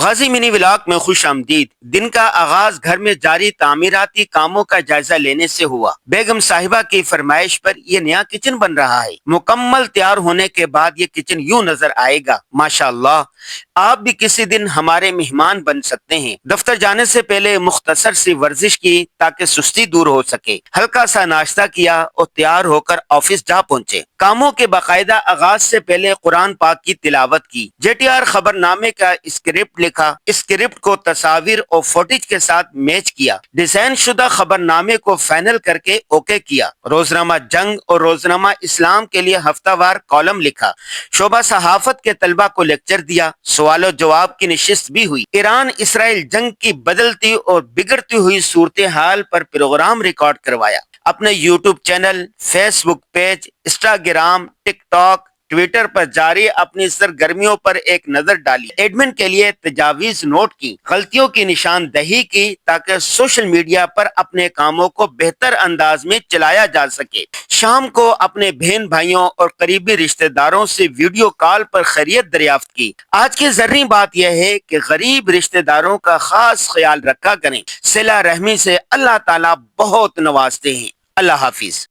غازی منی vlog میں خوش آمدید۔ دن کا آغاز گھر میں جاری تعمیراتی کاموں کا جائزہ لینے سے ہوا۔ بیگم صاحبہ کی فرمائش پر یہ نیا کچن بن رہا ہے۔ مکمل تیار ہونے کے بعد یہ کچن یوں نظر آئے گا۔ ماشاءاللہ، آپ بھی کسی دن ہمارے مہمان بن سکتے ہیں۔ دفتر جانے سے پہلے مختصر سی ورزش کی تاکہ سستی دور ہو سکے، ہلکا سا ناشتہ کیا اور تیار ہو کر آفس جا پہنچے۔ کاموں کے باقاعدہ آغاز سے پہلے قرآن پاک کی تلاوت کی، جے ٹی آر خبر نامے کا اسکرپٹ لکھا، اسکرپٹ کو تصاویر اور فوٹیج کے ساتھ میچ کیا، ڈیزائن شدہ خبر نامے کو فائنل کر کے اوکے کیا، روزنامہ جنگ اور روزنامہ اسلام کے لیے ہفتہ وار کالم لکھا، شعبہ صحافت کے طلبہ کو لیکچر دیا، سوال و جواب کی نشست بھی ہوئی، ایران اسرائیل جنگ کی بدلتی اور بگڑتی ہوئی صورتحال پر پروگرام ریکارڈ کروایا، اپنے یوٹیوب چینل، فیس بک پیج، انسٹاگرام، ٹک ٹاک، ٹویٹر پر جاری اپنی سرگرمیوں پر ایک نظر ڈالی، ایڈمن کے لیے تجاویز نوٹ کی، غلطیوں کی نشاندہی کی تاکہ سوشل میڈیا پر اپنے کاموں کو بہتر انداز میں چلایا جا سکے۔ شام کو اپنے بہن بھائیوں اور قریبی رشتہ داروں سے ویڈیو کال پر خیریت دریافت کی۔ آج کی ذرنی بات یہ ہے کہ غریب رشتہ داروں کا خاص خیال رکھا کریں۔ صلہ رحمی سے اللہ تعالیٰ بہت نوازتے ہیں۔ اللہ حافظ۔